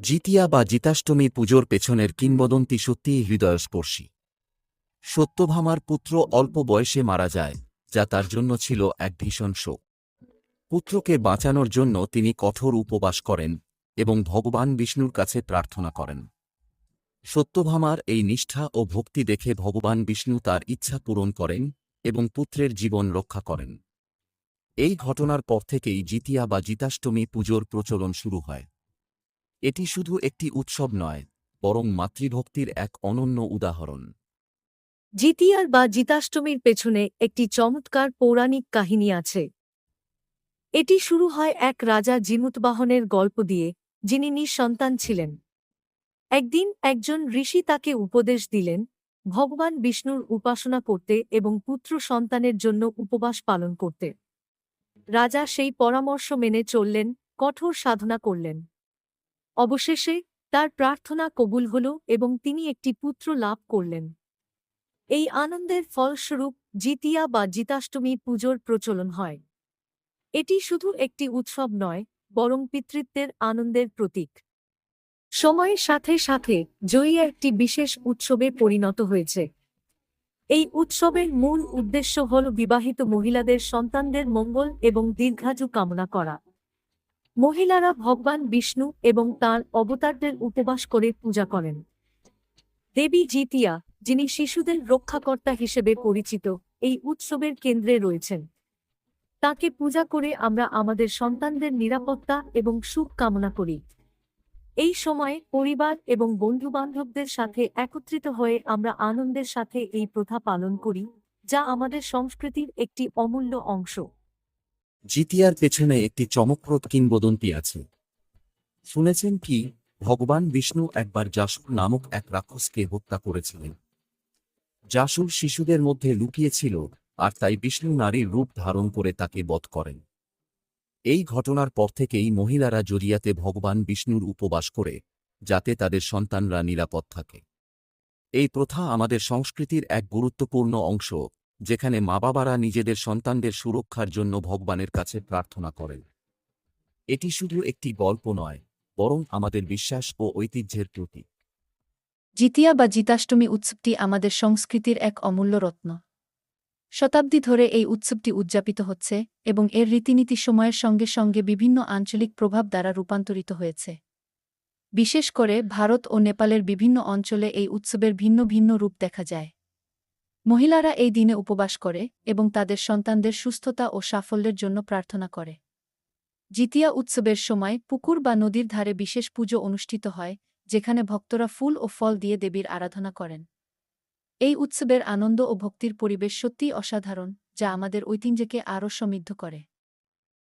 জিতিয়া বা জিতাষ্টমী পুজোর পেছনের কিংবদন্তি সত্যিই হৃদয়স্পর্শী। সত্যভামার পুত্র অল্প বয়সে মারা যায়, যা তার জন্য ছিল এক ভীষণ শোক। পুত্রকে বাঁচানোর জন্য তিনি কঠোর উপবাস করেন এবং ভগবান বিষ্ণুর কাছে প্রার্থনা করেন। সত্যভামার এই নিষ্ঠা ও ভক্তি দেখে ভগবান বিষ্ণু তার ইচ্ছা পূরণ করেন এবং পুত্রের জীবন রক্ষা করেন। এই ঘটনার পর থেকেই জিতিয়া বা জিতাষ্টমী পুজোর প্রচলন শুরু হয়। এটি শুধু একটি উৎসব নয়, বরং মাতৃভক্তির এক অনন্য উদাহরণ। জিতিয়ার বা জিতাষ্টমীর পেছনে একটি চমৎকার পৌরাণিক কাহিনী আছে। এটি শুরু হয় এক রাজা জিমুতবাহনের গল্প দিয়ে, যিনি নিঃসন্তান ছিলেন। একদিন একজন ঋষি তাকে উপদেশ দিলেন ভগবান বিষ্ণুর উপাসনা করতে এবং পুত্র সন্তানের জন্য উপবাস পালন করতে। রাজা সেই পরামর্শ মেনে চললেন, কঠোর সাধনা করলেন। অবশেষে তার প্রার্থনা কবুল হল এবং তিনি একটি পুত্র লাভ করলেন। এই আনন্দের ফলস্বরূপ জিতিয়া বা জিতাষ্টমী পুজোর প্রচলন হয়। এটি শুধু একটি উৎসব নয়, বরং পিতৃত্বের আনন্দের প্রতীক। সময়ের সাথে সাথে জয়ী একটি বিশেষ উৎসবে পরিণত হয়েছে। এই উৎসবের মূল উদ্দেশ্য হল বিবাহিত মহিলাদের সন্তানদের মঙ্গল এবং দীর্ঘায়ু কামনা করা। মহিলারা ভগবান বিষ্ণু এবং তাঁর অবতারদের উপবাস করে পূজা করেন। দেবী জিতিয়া, যিনি শিশুদের রক্ষাকর্তা হিসেবে পরিচিত, এই উৎসবের কেন্দ্রে রয়েছেন। তাকে পূজা করে আমরা আমাদের সন্তানদের নিরাপত্তা এবং সুখ কামনা করি। এই সময়ে পরিবার এবং বন্ধুবান্ধবদের সাথে একত্রিত হয়ে আমরা আনন্দের সাথে এই প্রথা পালন করি, যা আমাদের সংস্কৃতির একটি অমূল্য অংশ। জিতিয়ার পেছনে একটি চমকপ্রদ কিংবদন্তি আছে। শুনেছেন কি, ভগবান বিষ্ণু একবার জাসুর নামক এক রাক্ষসকে হত্যা করেছিলেন। জাসুর শিশুদের মধ্যে লুকিয়েছিল, আর তাই বিষ্ণু নারীর রূপ ধারণ করে তাকে বধ করেন। এই ঘটনার পর থেকেই মহিলারা জড়িয়াতে ভগবান বিষ্ণুর উপবাস করে, যাতে তাদের সন্তানরা নিরাপদ থাকে। এই প্রথা আমাদের সংস্কৃতির এক গুরুত্বপূর্ণ অংশ, যেখানে মা-বাবারা নিজেদের সন্তানদের সুরক্ষার জন্য ভগবানের কাছে প্রার্থনা করেন। এটি শুধু একটি গল্প নয়, বরং আমাদের বিশ্বাস ও ঐতিহ্যের প্রতীক। জিতিয়া বা জিতাষ্টমী উৎসবটি আমাদের সংস্কৃতির এক অমূল্য রত্ন। শতাব্দী ধরে এই উৎসবটি উদযাপিত হচ্ছে এবং এর রীতিনীতি সময়ের সঙ্গে সঙ্গে বিভিন্ন আঞ্চলিক প্রভাব দ্বারা রূপান্তরিত হয়েছে। বিশেষ করে ভারত ও নেপালের বিভিন্ন অঞ্চলে এই উৎসবের ভিন্ন ভিন্ন রূপ দেখা যায়। মহিলারা এই দিনে উপবাস করে এবং তাদের সন্তানদের সুস্থতা ও সাফল্যের জন্য প্রার্থনা করে। জিতিয়া উৎসবের সময় পুকুর বা নদীর ধারে বিশেষ পুজো অনুষ্ঠিত হয়, যেখানে ভক্তরা ফুল ও ফল দিয়ে দেবীর আরাধনা করেন। এই উৎসবের আনন্দ ও ভক্তির পরিবেশ সত্যিই অসাধারণ, যা আমাদের ঐতিহ্যকে আরও সমৃদ্ধ করে।